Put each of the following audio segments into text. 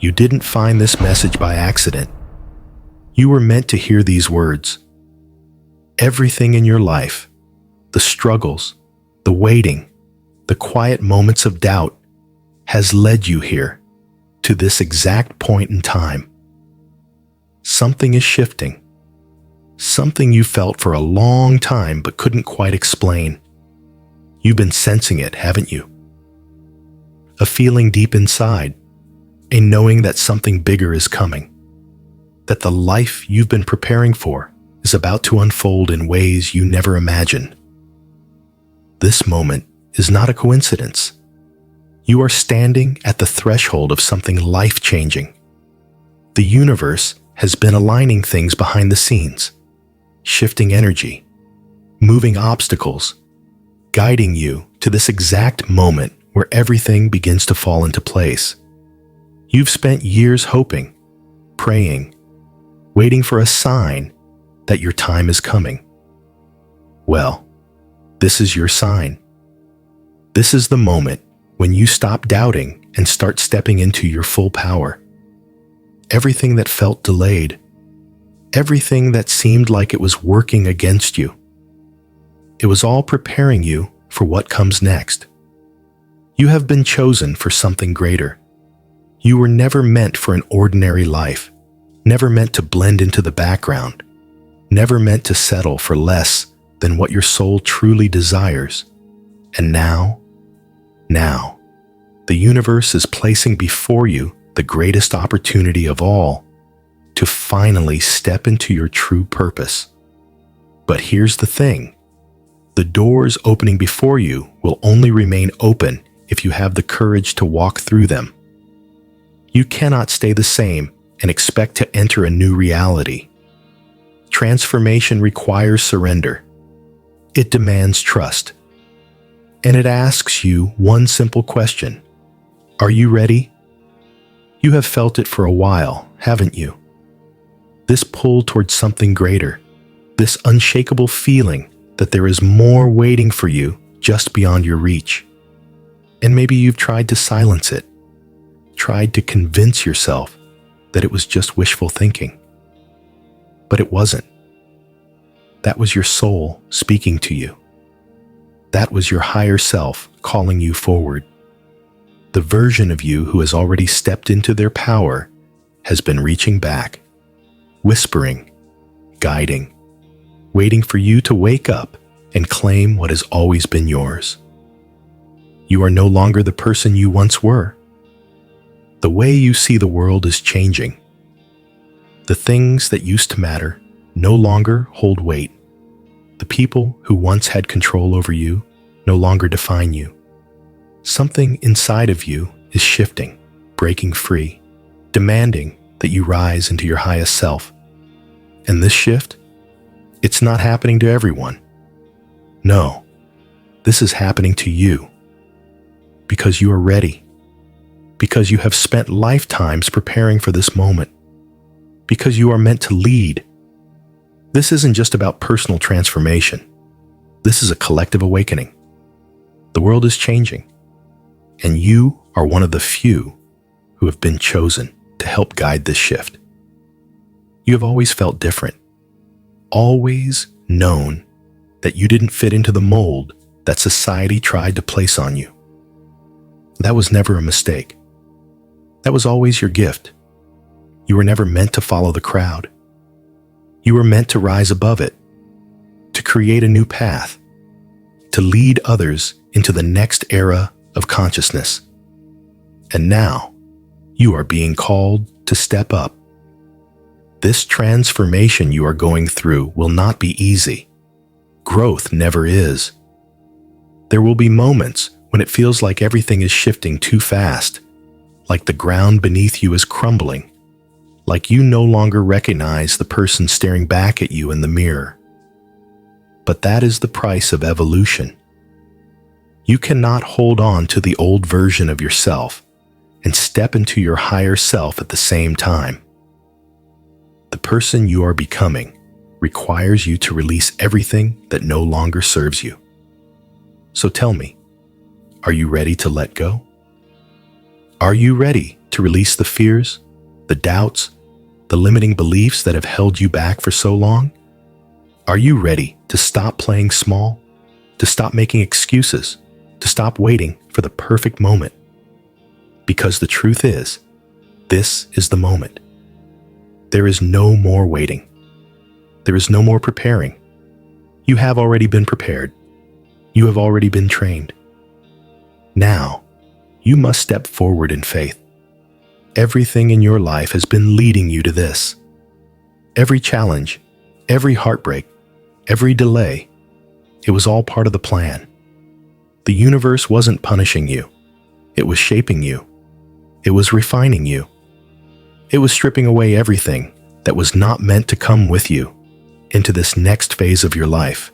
You didn't find this message by accident. You were meant to hear these words. Everything in your life, the struggles, the waiting, the quiet moments of doubt, has led you here, to this exact point in time. Something is shifting. Something you felt for a long time but couldn't quite explain. You've been sensing it, haven't you? A feeling deep inside, a knowing that something bigger is coming, that the life you've been preparing for is about to unfold in ways you never imagined. This moment is not a coincidence. You are standing at the threshold of something life-changing. The universe has been aligning things behind the scenes, shifting energy, moving obstacles, guiding you to this exact moment where everything begins to fall into place. You've spent years hoping, praying, waiting for a sign that your time is coming. Well, this is your sign. This is the moment when you stop doubting and start stepping into your full power. Everything that felt delayed, everything that seemed like it was working against you, it was all preparing you for what comes next. You have been chosen for something greater. You were never meant for an ordinary life, never meant to blend into the background, never meant to settle for less than what your soul truly desires. And now, the universe is placing before you the greatest opportunity of all, to finally step into your true purpose. But here's the thing. The doors opening before you will only remain open if you have the courage to walk through them. You cannot stay the same and expect to enter a new reality. Transformation requires surrender. It demands trust. And it asks you one simple question. Are you ready? You have felt it for a while, haven't you? This pull towards something greater, this unshakable feeling that there is more waiting for you just beyond your reach. And maybe you've tried to silence it, tried to convince yourself that it was just wishful thinking. But it wasn't. That was your soul speaking to you. That was your higher self calling you forward. The version of you who has already stepped into their power has been reaching back, whispering, guiding, waiting for you to wake up and claim what has always been yours. You are no longer the person you once were. The way you see the world is changing. The things that used to matter no longer hold weight. The people who once had control over you no longer define you. Something inside of you is shifting, breaking free, demanding that you rise into your highest self. And this shift, it's not happening to everyone. No, this is happening to you. Because you are ready. Because you have spent lifetimes preparing for this moment. Because you are meant to lead. This isn't just about personal transformation. This is a collective awakening. The world is changing. And you are one of the few who have been chosen to help guide this shift. You have always felt different, always known that you didn't fit into the mold that society tried to place on you. That was never a mistake. That was always your gift. You were never meant to follow the crowd. You were meant to rise above it, to create a new path, to lead others into the next era of consciousness. And now, you are being called to step up. This transformation you are going through will not be easy. Growth never is. There will be moments when it feels like everything is shifting too fast, like the ground beneath you is crumbling, like you no longer recognize the person staring back at you in the mirror. But that is the price of evolution. You cannot hold on to the old version of yourself and step into your higher self at the same time. The person you are becoming requires you to release everything that no longer serves you. So tell me, are you ready to let go? Are you ready to release the fears, the doubts, the limiting beliefs that have held you back for so long? Are you ready to stop playing small, to stop making excuses, to stop waiting for the perfect moment? Because the truth is, this is the moment. There is no more waiting. There is no more preparing. You have already been prepared. You have already been trained. Now, you must step forward in faith. Everything in your life has been leading you to this. Every challenge, every heartbreak, every delay, it was all part of the plan. The universe wasn't punishing you. It was shaping you. It was refining you. It was stripping away everything that was not meant to come with you into this next phase of your life.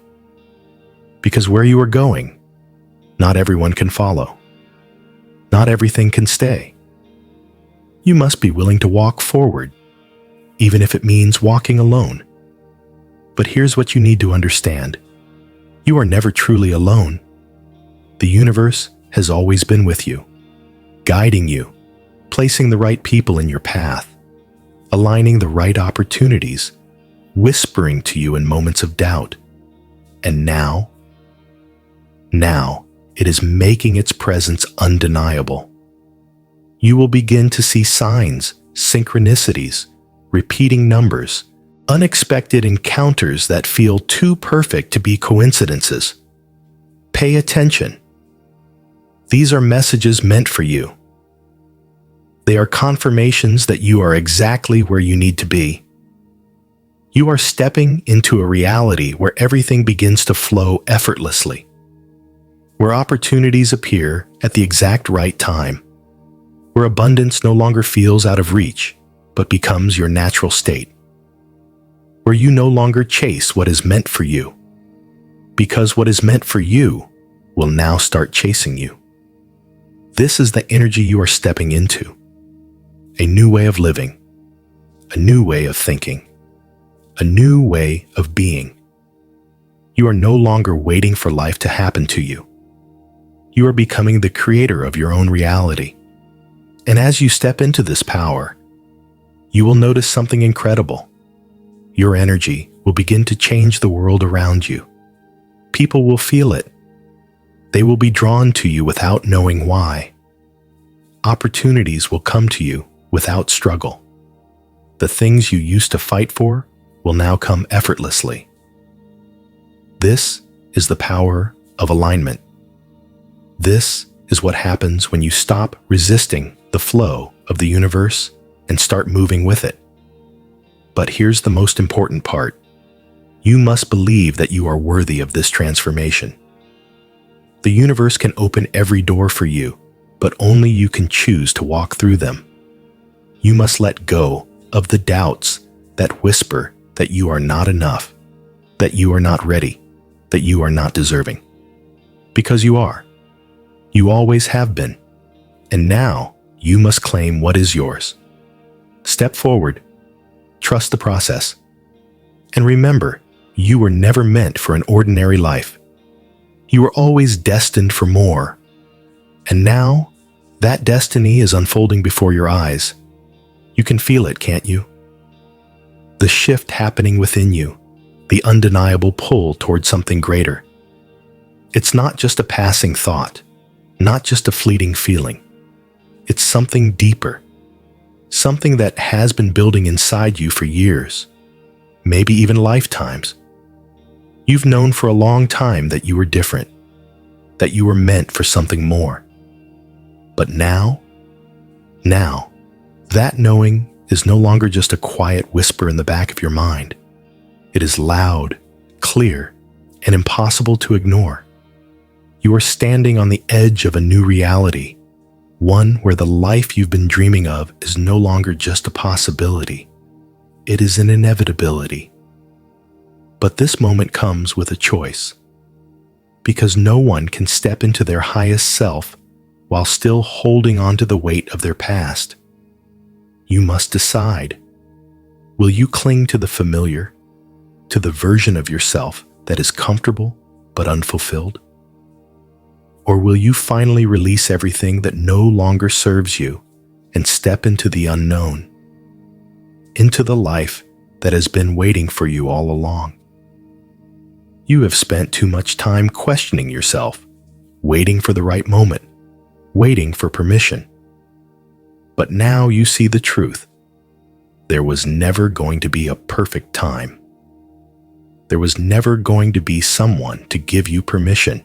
Because where you are going, not everyone can follow. Not everything can stay. You must be willing to walk forward, even if it means walking alone. But here's what you need to understand. You are never truly alone. The universe has always been with you, guiding you, placing the right people in your path, aligning the right opportunities, whispering to you in moments of doubt. And now it is making its presence undeniable. You will begin to see signs, synchronicities, repeating numbers, unexpected encounters that feel too perfect to be coincidences. Pay attention. These are messages meant for you. They are confirmations that you are exactly where you need to be. You are stepping into a reality where everything begins to flow effortlessly, where opportunities appear at the exact right time, where abundance no longer feels out of reach, but becomes your natural state, where you no longer chase what is meant for you, because what is meant for you will now start chasing you. This is the energy you are stepping into. A new way of living, a new way of thinking, a new way of being. You are no longer waiting for life to happen to you. You are becoming the creator of your own reality. And as you step into this power, you will notice something incredible. Your energy will begin to change the world around you. People will feel it. They will be drawn to you without knowing why. Opportunities will come to you without struggle. The things you used to fight for will now come effortlessly. This is the power of alignment. This is what happens when you stop resisting the flow of the universe and start moving with it. But here's the most important part. You must believe that you are worthy of this transformation. The universe can open every door for you, but only you can choose to walk through them. You must let go of the doubts that whisper that you are not enough, that you are not ready, that you are not deserving. Because you are. You always have been. And now you must claim what is yours. Step forward. Trust the process. And remember, you were never meant for an ordinary life. You were always destined for more. And now, that destiny is unfolding before your eyes. You can feel it, can't you? The shift happening within you, the undeniable pull towards something greater. It's not just a passing thought, not just a fleeting feeling. It's something deeper, something that has been building inside you for years, maybe even lifetimes. You've known for a long time that you were different, that you were meant for something more. But now, that knowing is no longer just a quiet whisper in the back of your mind. It is loud, clear, and impossible to ignore. You are standing on the edge of a new reality, one where the life you've been dreaming of is no longer just a possibility. It is an inevitability. But this moment comes with a choice, because no one can step into their highest self while still holding on to the weight of their past. You must decide. Will you cling to the familiar, to the version of yourself that is comfortable but unfulfilled? Or will you finally release everything that no longer serves you and step into the unknown, into the life that has been waiting for you all along. You have spent too much time questioning yourself, waiting for the right moment, waiting for permission. But now you see the truth. There was never going to be a perfect time. There was never going to be someone to give you permission,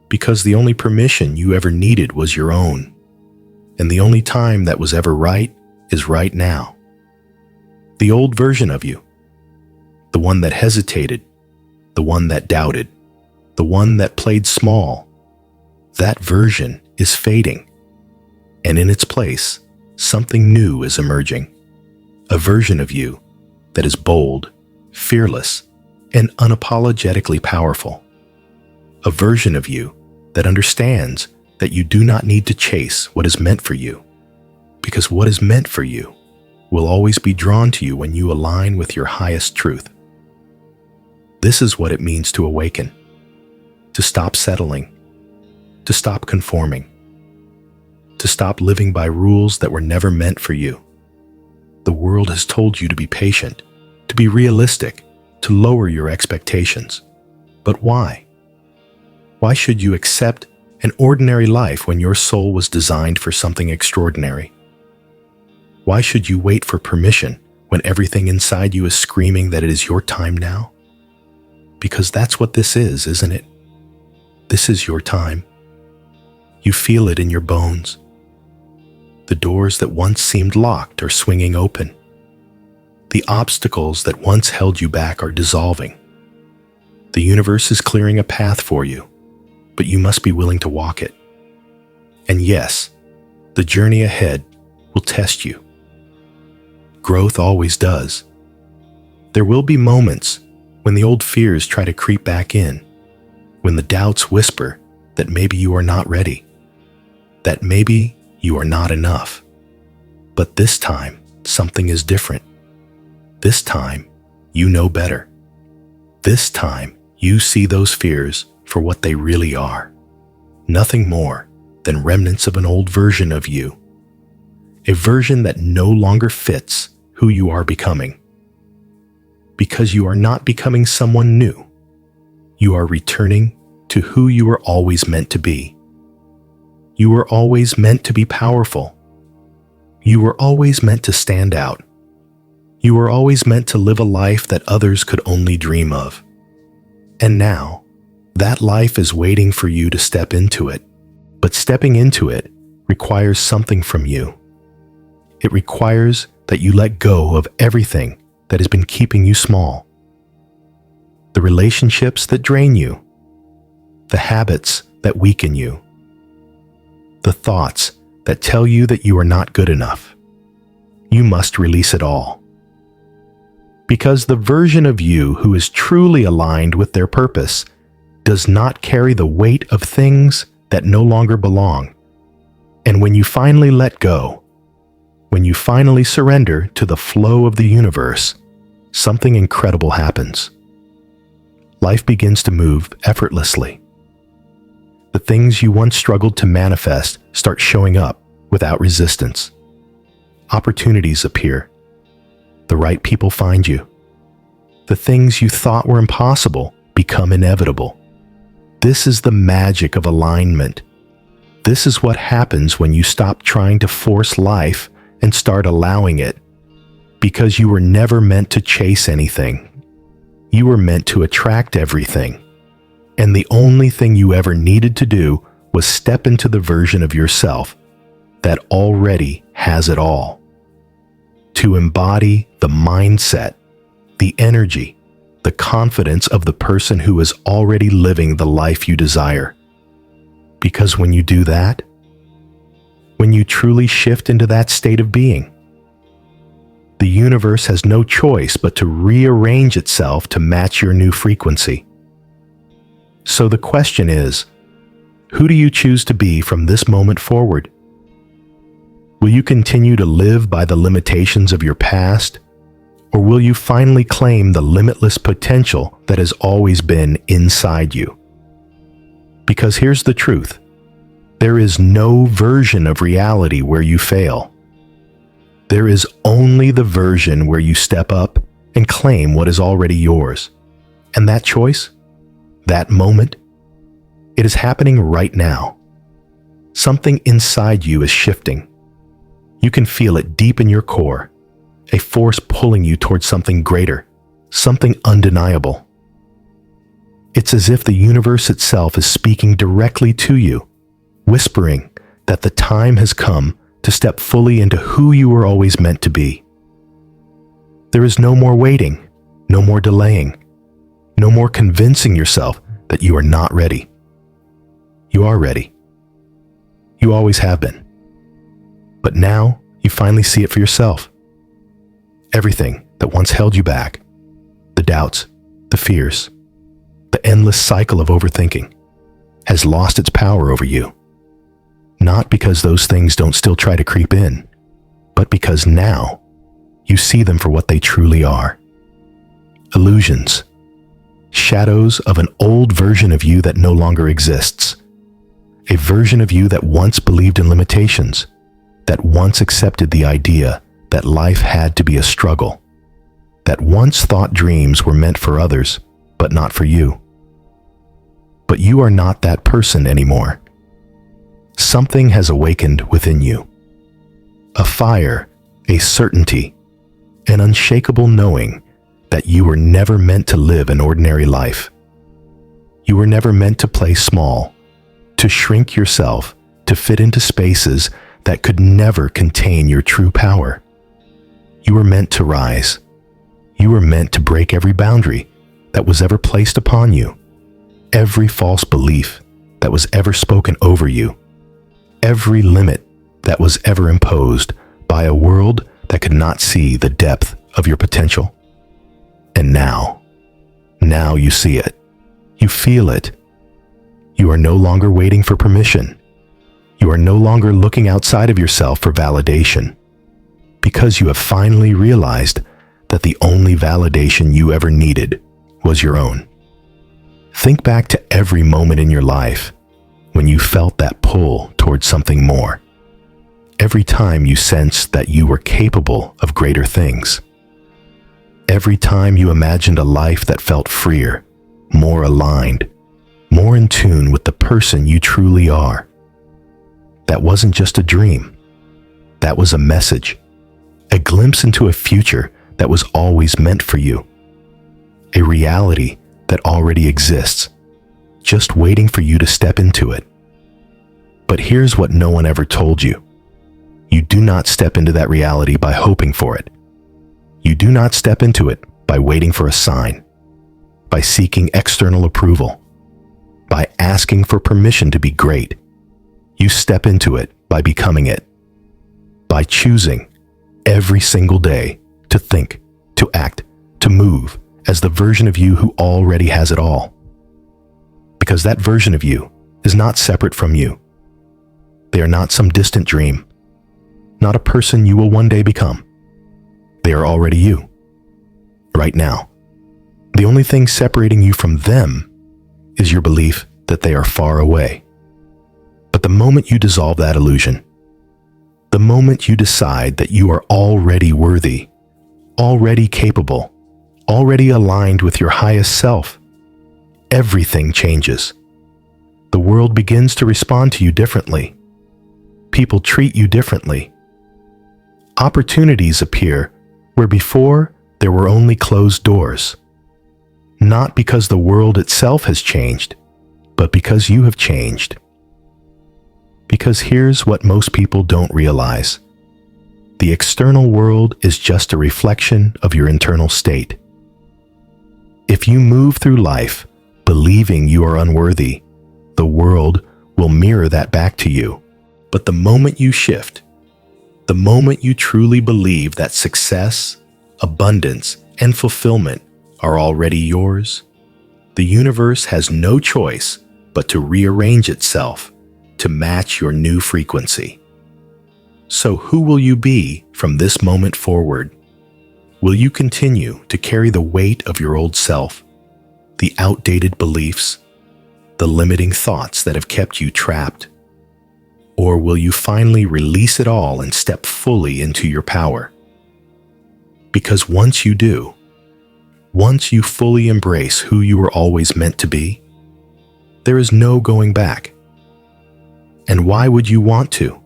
because the only permission you ever needed was your own, and the only time that was ever right is right now. The old version of you, the one that hesitated, the one that doubted, the one that played small, that version is fading, and in its place, something new is emerging. A version of you that is bold, fearless, and unapologetically powerful. A version of you that understands that you do not need to chase what is meant for you, because what is meant for you will always be drawn to you when you align with your highest truth. This is what it means to awaken, to stop settling, to stop conforming, to stop living by rules that were never meant for you. The world has told you to be patient, to be realistic, to lower your expectations. But why? Why should you accept an ordinary life when your soul was designed for something extraordinary? Why should you wait for permission when everything inside you is screaming that it is your time now? Because that's what this is, isn't it? This is your time. You feel it in your bones. The doors that once seemed locked are swinging open. The obstacles that once held you back are dissolving. The universe is clearing a path for you, but you must be willing to walk it. And yes, the journey ahead will test you. Growth always does. There will be moments when the old fears try to creep back in, when the doubts whisper that maybe you are not ready, that maybe you are not enough. But this time, something is different. This time, you know better. This time, you see those fears for what they really are. Nothing more than remnants of an old version of you. A version that no longer fits who you are becoming. Because you are not becoming someone new. You are returning to who you were always meant to be. You were always meant to be powerful. You were always meant to stand out. You were always meant to live a life that others could only dream of. And now, that life is waiting for you to step into it. But stepping into it requires something from you. It requires that you let go of everything that has been keeping you small. The relationships that drain you. The habits that weaken you. The thoughts that tell you that you are not good enough. You must release it all. Because the version of you who is truly aligned with their purpose does not carry the weight of things that no longer belong. And when you finally let go, when you finally surrender to the flow of the universe, something incredible happens. Life begins to move effortlessly. The things you once struggled to manifest start showing up without resistance. Opportunities appear. The right people find you. The things you thought were impossible become inevitable. This is the magic of alignment. This is what happens when you stop trying to force life and start allowing it. Because you were never meant to chase anything. You were meant to attract everything. And the only thing you ever needed to do was step into the version of yourself that already has it all. To embody the mindset, the energy, the confidence of the person who is already living the life you desire. Because when you do that, when you truly shift into that state of being, the universe has no choice but to rearrange itself to match your new frequency. So the question is, who do you choose to be from this moment forward? Will you continue to live by the limitations of your past, or will you finally claim the limitless potential that has always been inside you? Because here's the truth. There is no version of reality where you fail. There is only the version where you step up and claim what is already yours. And that choice, that moment, it is happening right now. Something inside you is shifting. You can feel it deep in your core, a force pulling you towards something greater, something undeniable. It's as if the universe itself is speaking directly to you, whispering that the time has come to step fully into who you were always meant to be. There is no more waiting, no more delaying, no more convincing yourself that you are not ready. You are ready. You always have been. But now you finally see it for yourself. Everything that once held you back, the doubts, the fears, the endless cycle of overthinking, has lost its power over you. Not because those things don't still try to creep in, but because now you see them for what they truly are. Illusions, shadows of an old version of you that no longer exists. A version of you that once believed in limitations, that once accepted the idea that life had to be a struggle, that once thought dreams were meant for others, but not for you. But you are not that person anymore. Something has awakened within you. A fire, a certainty, an unshakable knowing that you were never meant to live an ordinary life. You were never meant to play small, to shrink yourself, to fit into spaces that could never contain your true power. You were meant to rise. You were meant to break every boundary that was ever placed upon you, every false belief that was ever spoken over you, every limit that was ever imposed by a world that could not see the depth of your potential. And now you see it. You feel it. You are no longer waiting for permission. You are no longer looking outside of yourself for validation, because you have finally realized that the only validation you ever needed was your own. Think back to every moment in your life when you felt that pull towards something more. Every time you sensed that you were capable of greater things. Every time you imagined a life that felt freer, more aligned, more in tune with the person you truly are. That wasn't just a dream. That was a message, a glimpse into a future that was always meant for you. A reality that already exists, just waiting for you to step into it. But here's what no one ever told you. You do not step into that reality by hoping for it. You do not step into it by waiting for a sign, by seeking external approval, by asking for permission to be great. You step into it by becoming it, by choosing every single day to think, to act, to move as the version of you who already has it all. Because that version of you is not separate from you. They are not some distant dream, not a person you will one day become. They are already you, right now. The only thing separating you from them is your belief that they are far away. But the moment you dissolve that illusion, the moment you decide that you are already worthy, already capable, already aligned with your highest self, everything changes. The world begins to respond to you differently. People treat you differently. Opportunities appear where before there were only closed doors. Not because the world itself has changed, but because you have changed. Because here's what most people don't realize. The external world is just a reflection of your internal state. If you move through life believing you are unworthy, the world will mirror that back to you. But the moment you shift, the moment you truly believe that success, abundance, and fulfillment are already yours, the universe has no choice but to rearrange itself to match your new frequency. So who will you be from this moment forward? Will you continue to carry the weight of your old self, the outdated beliefs, the limiting thoughts that have kept you trapped? Or will you finally release it all and step fully into your power? Because once you do, once you fully embrace who you were always meant to be, there is no going back. And why would you want to?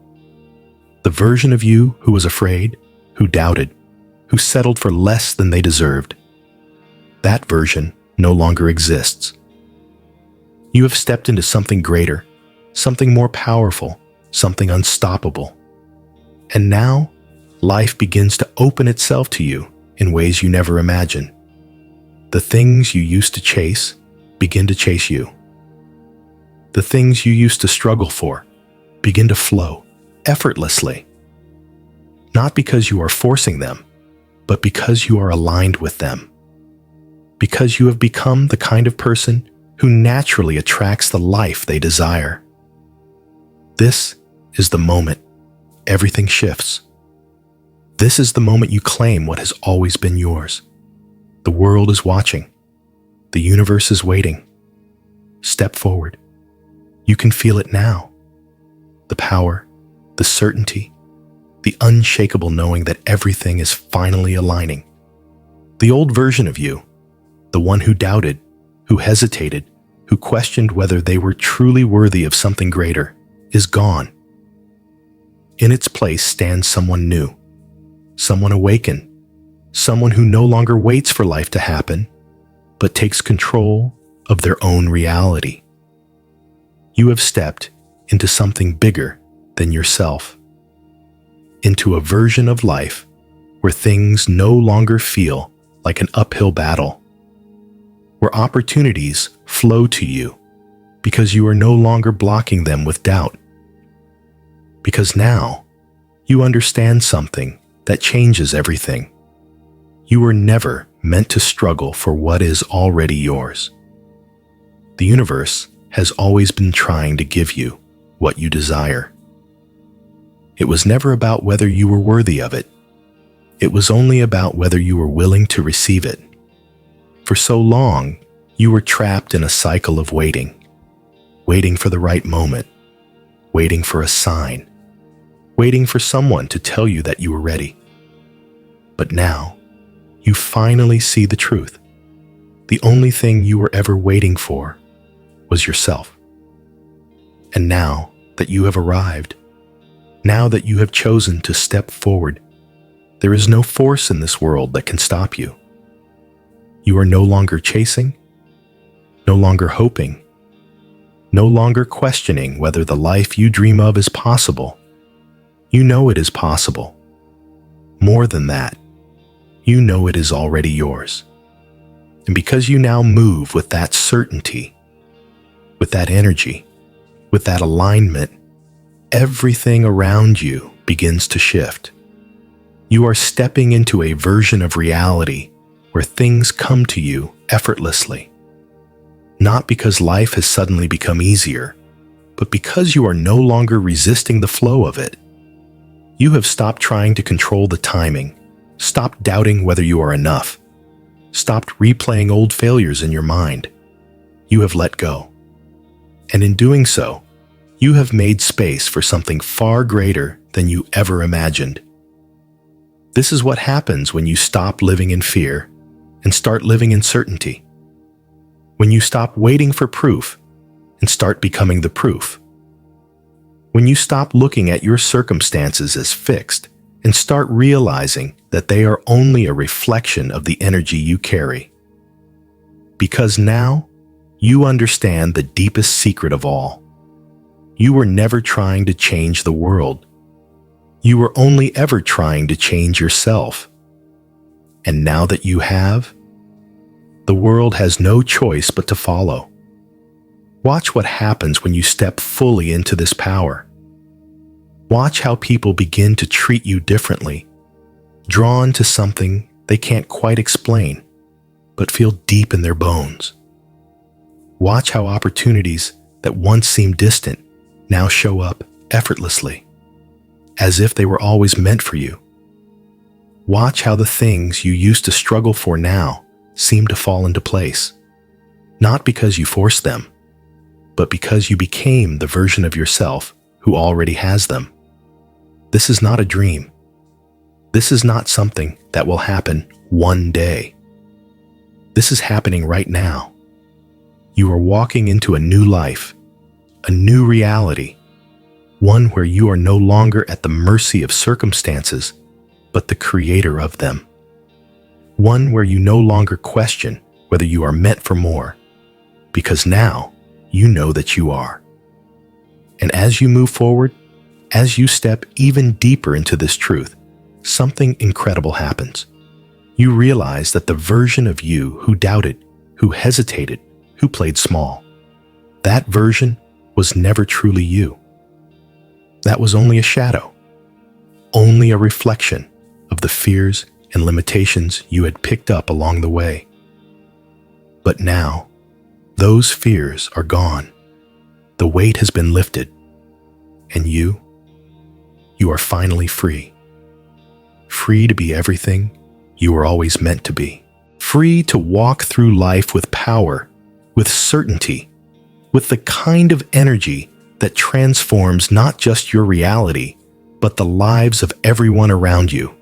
The version of you who was afraid, who doubted, who settled for less than they deserved, that version no longer exists. You have stepped into something greater, something more powerful, something unstoppable. And now, life begins to open itself to you in ways you never imagined. The things you used to chase begin to chase you. The things you used to struggle for begin to flow effortlessly. Not because you are forcing them, but because you are aligned with them. Because you have become the kind of person who naturally attracts the life they desire. This is the moment everything shifts. This is the moment you claim what has always been yours. The world is watching. The universe is waiting. Step forward. You can feel it now. The power, the certainty, the unshakable knowing that everything is finally aligning. The old version of you, the one who doubted, who hesitated, who questioned whether they were truly worthy of something greater, is gone. In its place stands someone new, someone awakened, someone who no longer waits for life to happen, but takes control of their own reality. You have stepped into something bigger than yourself, into a version of life where things no longer feel like an uphill battle, where opportunities flow to you because you are no longer blocking them with doubt. Because now you understand something that changes everything. You were never meant to struggle for what is already yours. The universe has always been trying to give you what you desire. It was never about whether you were worthy of it. It was only about whether you were willing to receive it. For so long, you were trapped in a cycle of waiting for the right moment, waiting for a sign, waiting for someone to tell you that you were ready. But now, you finally see the truth. The only thing you were ever waiting for was yourself. And now that you have arrived, now that you have chosen to step forward, there is no force in this world that can stop you. You are no longer chasing, no longer hoping, no longer questioning whether the life you dream of is possible. You know it is possible. More than that, you know it is already yours. And because you now move with that certainty, with that energy, with that alignment, everything around you begins to shift. You are stepping into a version of reality where things come to you effortlessly. Not because life has suddenly become easier, but because you are no longer resisting the flow of it. You have stopped trying to control the timing, stopped doubting whether you are enough, stopped replaying old failures in your mind. You have let go. And in doing so, you have made space for something far greater than you ever imagined. This is what happens when you stop living in fear and start living in certainty. When you stop waiting for proof and start becoming the proof. When you stop looking at your circumstances as fixed and start realizing that they are only a reflection of the energy you carry. Because now, you understand the deepest secret of all. You were never trying to change the world. You were only ever trying to change yourself. And now that you have, the world has no choice but to follow. Watch what happens when you step fully into this power. Watch how people begin to treat you differently, drawn to something they can't quite explain, but feel deep in their bones. Watch how opportunities that once seemed distant now show up effortlessly, as if they were always meant for you. Watch how the things you used to struggle for now seem to fall into place, not because you forced them, but because you became the version of yourself who already has them. This is not a dream. This is not something that will happen one day. This is happening right now. You are walking into a new life, a new reality, one where you are no longer at the mercy of circumstances, but the creator of them. One where you no longer question whether you are meant for more, because now you know that you are. And as you move forward, as you step even deeper into this truth, something incredible happens. You realize that the version of you who doubted, who hesitated, who played small, that version was never truly you. That was only a shadow, only a reflection of the fears and limitations you had picked up along the way. But now, those fears are gone. The weight has been lifted, and you are finally free. Free to be everything you were always meant to be. Free to walk through life with power, with certainty, with the kind of energy that transforms not just your reality, but the lives of everyone around you.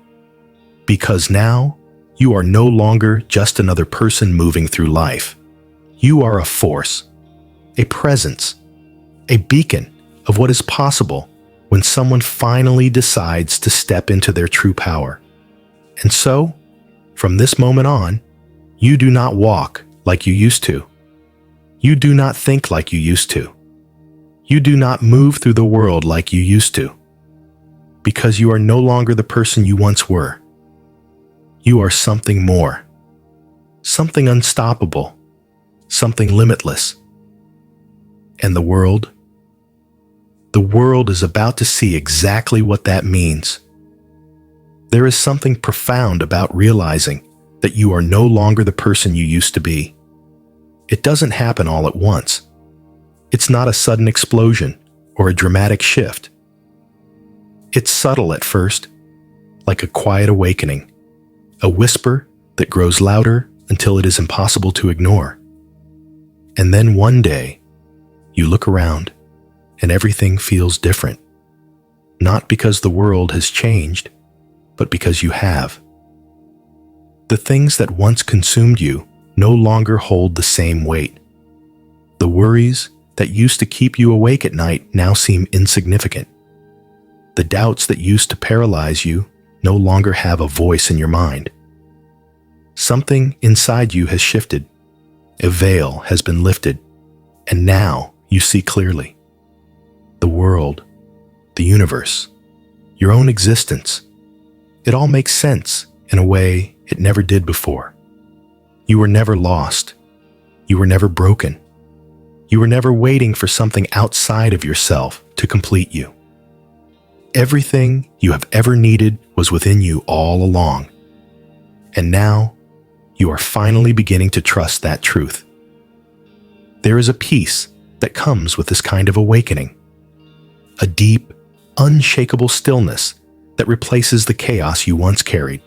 Because now, you are no longer just another person moving through life. You are a force, a presence, a beacon of what is possible when someone finally decides to step into their true power. And so, from this moment on, you do not walk like you used to. You do not think like you used to. You do not move through the world like you used to, because you are no longer the person you once were. You are something more, something unstoppable, something limitless. And the world is about to see exactly what that means. There is something profound about realizing that you are no longer the person you used to be. It doesn't happen all at once. It's not a sudden explosion or a dramatic shift. It's subtle at first, like a quiet awakening, a whisper that grows louder until it is impossible to ignore. And then one day, you look around and everything feels different. Not because the world has changed, but because you have. The things that once consumed you no longer hold the same weight. The worries that used to keep you awake at night now seem insignificant. The doubts that used to paralyze you no longer have a voice in your mind. Something inside you has shifted. A veil has been lifted, and now you see clearly. The world, the universe, your own existence. It all makes sense in a way it never did before. You were never lost. You were never broken. You were never waiting for something outside of yourself to complete you. Everything you have ever needed was within you all along. And now, you are finally beginning to trust that truth. There is a peace that comes with this kind of awakening. A deep, unshakable stillness that replaces the chaos you once carried.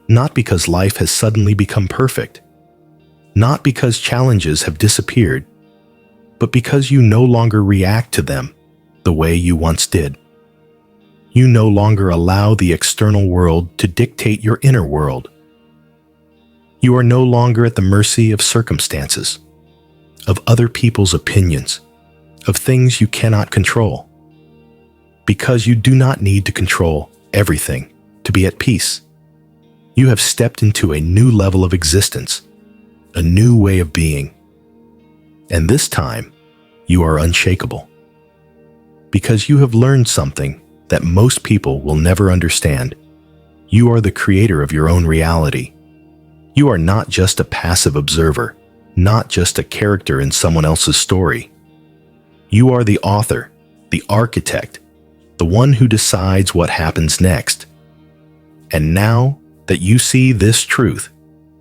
Not because life has suddenly become perfect. Not because challenges have disappeared, but because you no longer react to them the way you once did. You no longer allow the external world to dictate your inner world. You are no longer at the mercy of circumstances, of other people's opinions, of things you cannot control. Because you do not need to control everything to be at peace. You have stepped into a new level of existence, a new way of being. And this time, you are unshakable. Because you have learned something that most people will never understand. You are the creator of your own reality. You are not just a passive observer, not just a character in someone else's story. You are the author, the architect, the one who decides what happens next. And now that you see this truth,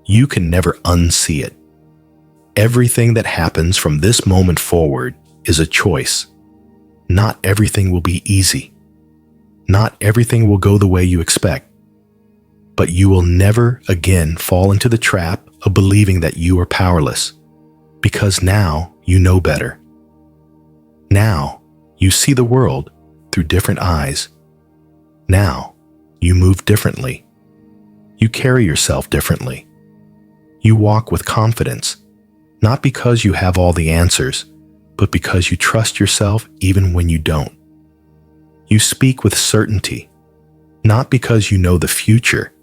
you can never unsee it. Everything that happens from this moment forward is a choice. Not everything will be easy. Not everything will go the way you expect. But you will never again fall into the trap of believing that you are powerless, because now you know better. Now You see the world through different eyes. Now, you move differently. You carry yourself differently. You walk with confidence, not because you have all the answers, but because you trust yourself even when you don't. You speak with certainty, not because you know the future,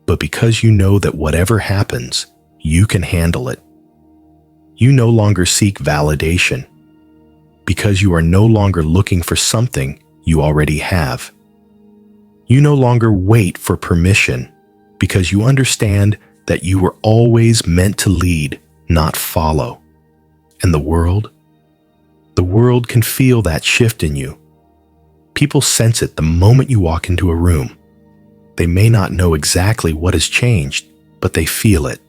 but because you know that whatever happens, you can handle it. You no longer seek validation, because you are no longer looking for something you already have. You no longer wait for permission, because you understand that you were always meant to lead, not follow. And the world can feel that shift in you. People sense it the moment you walk into a room. They may not know exactly what has changed, but they feel it.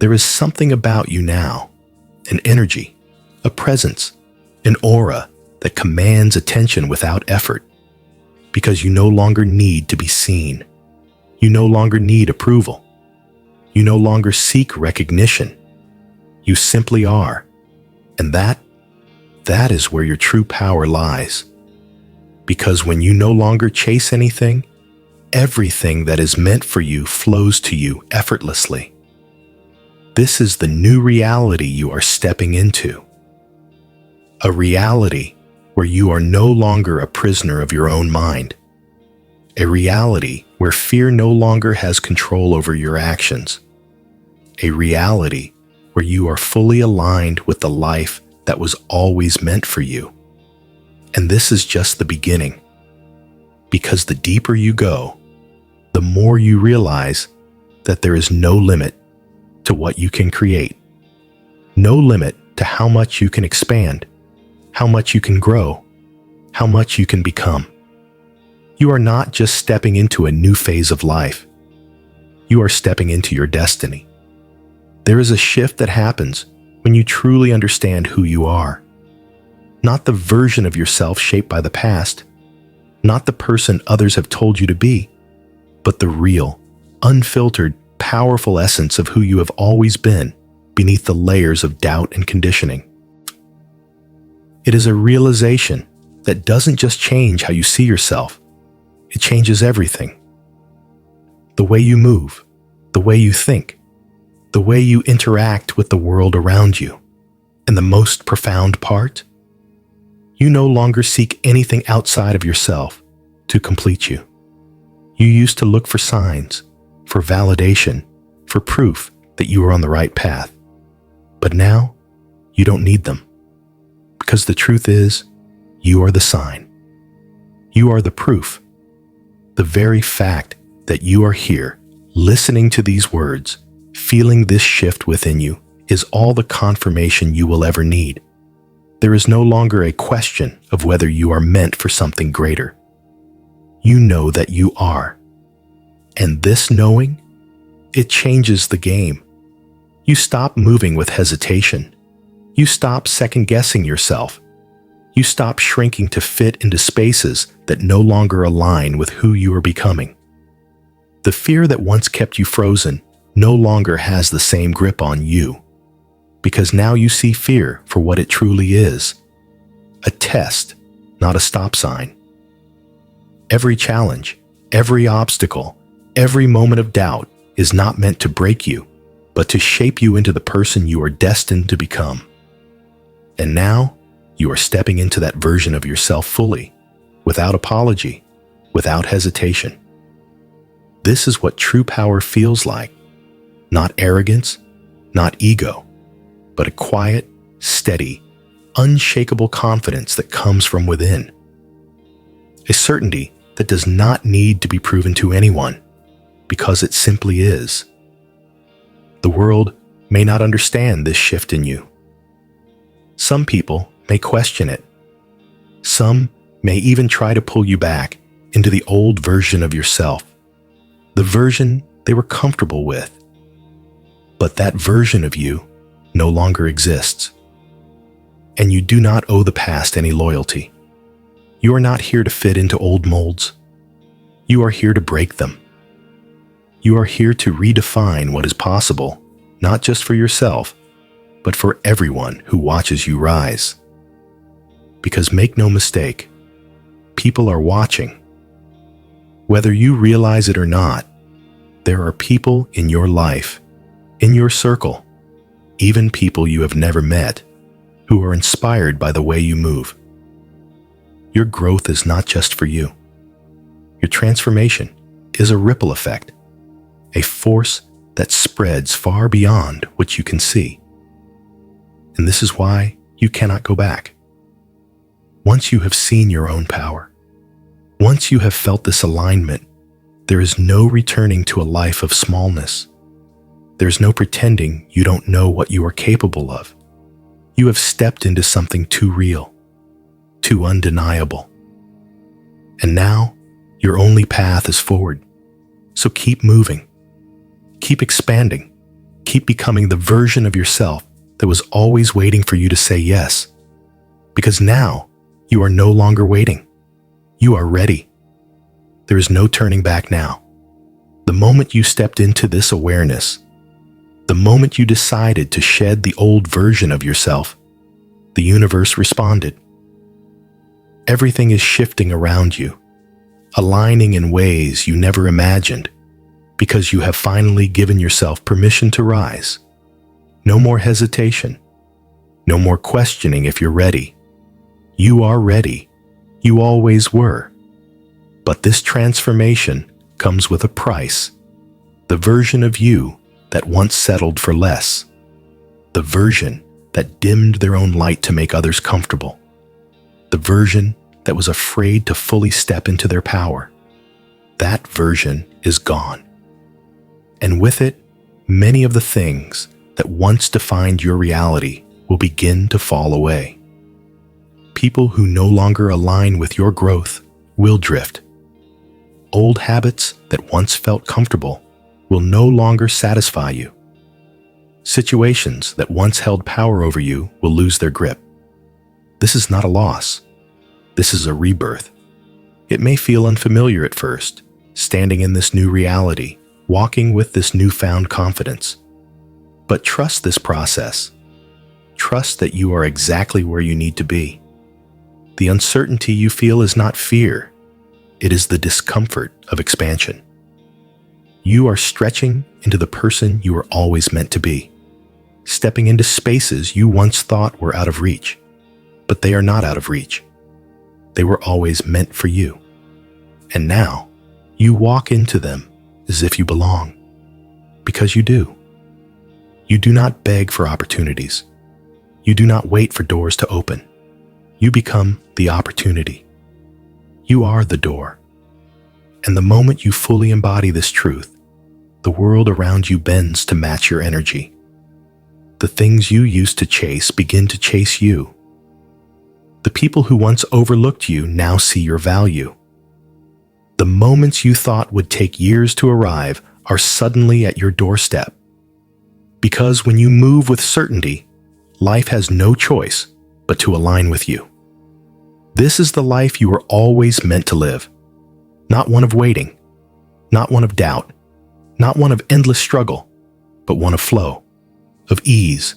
There is something about you now, an energy, a presence, an aura that commands attention without effort, because you no longer need to be seen. You no longer need approval. You no longer seek recognition. You simply are. And that is where your true power lies. Because when you no longer chase anything, everything that is meant for you flows to you effortlessly. This is the new reality you are stepping into. A reality where you are no longer a prisoner of your own mind. A reality where fear no longer has control over your actions. A reality where you are fully aligned with the life that was always meant for you. And this is just the beginning. Because the deeper you go, the more you realize that there is no limit to what you can create. No limit to how much you can expand, how much you can grow, how much you can become. You are not just stepping into a new phase of life. You are stepping into your destiny. There is a shift that happens when you truly understand who you are. Not the version of yourself shaped by the past, not the person others have told you to be, but the real, unfiltered, powerful essence of who you have always been beneath the layers of doubt and conditioning. It is a realization that doesn't just change how you see yourself, it changes everything. The way you move, the way you think, the way you interact with the world around you. And the most profound part? You no longer seek anything outside of yourself to complete you. You used to look for signs, for validation, for proof that you were on the right path. But now, you don't need them. Because the truth is, you are the sign. You are the proof. The very fact that you are here, listening to these words, feeling this shift within you, is all the confirmation you will ever need. There is no longer a question of whether you are meant for something greater. You know that you are. And this knowing, it changes the game. You stop moving with hesitation. You stop second-guessing yourself. You stop shrinking to fit into spaces that no longer align with who you are becoming. The fear that once kept you frozen no longer has the same grip on you, because now you see fear for what it truly is, a test, not a stop sign. Every challenge, every obstacle, every moment of doubt is not meant to break you, but to shape you into the person you are destined to become. And now, you are stepping into that version of yourself fully, without apology, without hesitation. This is what true power feels like. Not arrogance, not ego, but a quiet, steady, unshakable confidence that comes from within. A certainty that does not need to be proven to anyone, because it simply is. The world may not understand this shift in you. Some people may question it. Some may even try to pull you back into the old version of yourself, the version they were comfortable with. But that version of you no longer exists. And you do not owe the past any loyalty. You are not here to fit into old molds. You are here to break them. You are here to redefine what is possible, not just for yourself, but for everyone who watches you rise. Because make no mistake, people are watching. Whether you realize it or not, there are people in your life, in your circle, even people you have never met, who are inspired by the way you move. Your growth is not just for you. Your transformation is a ripple effect, a force that spreads far beyond what you can see. And this is why you cannot go back. Once you have seen your own power, once you have felt this alignment, there is no returning to a life of smallness. There's no pretending you don't know what you are capable of. You have stepped into something too real, too undeniable. And now, your only path is forward. So keep moving, keep expanding, keep becoming the version of yourself that was always waiting for you to say yes. Because now, you are no longer waiting. You are ready. There is no turning back now. The moment you stepped into this awareness, the moment you decided to shed the old version of yourself, the universe responded. Everything is shifting around you, aligning in ways you never imagined, because you have finally given yourself permission to rise. No more hesitation. No more questioning if you're ready. You are ready. You always were. But this transformation comes with a price. The version of you that once settled for less. The version that dimmed their own light to make others comfortable. The version that was afraid to fully step into their power. That version is gone. And with it, many of the things that once defined your reality will begin to fall away. People who no longer align with your growth will drift. Old habits that once felt comfortable will no longer satisfy you. Situations that once held power over you will lose their grip. This is not a loss. This is a rebirth. It may feel unfamiliar at first, standing in this new reality, walking with this newfound confidence. But trust this process. Trust that you are exactly where you need to be. The uncertainty you feel is not fear. It is the discomfort of expansion. You are stretching into the person you were always meant to be, stepping into spaces you once thought were out of reach. But they are not out of reach. They were always meant for you. And now, you walk into them as if you belong. Because you do. You do not beg for opportunities. You do not wait for doors to open. You become the opportunity. You are the door. And the moment you fully embody this truth, the world around you bends to match your energy. The things you used to chase begin to chase you. The people who once overlooked you now see your value. The moments you thought would take years to arrive are suddenly at your doorstep. Because when you move with certainty, life has no choice but to align with you. This is the life you were always meant to live. Not one of waiting, not one of doubt, not one of endless struggle, but one of flow, of ease,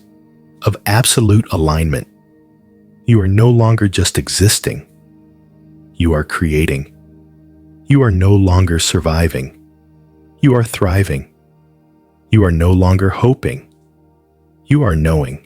of absolute alignment. You are no longer just existing. You are creating. You are no longer surviving. You are thriving. You are no longer hoping. You are knowing.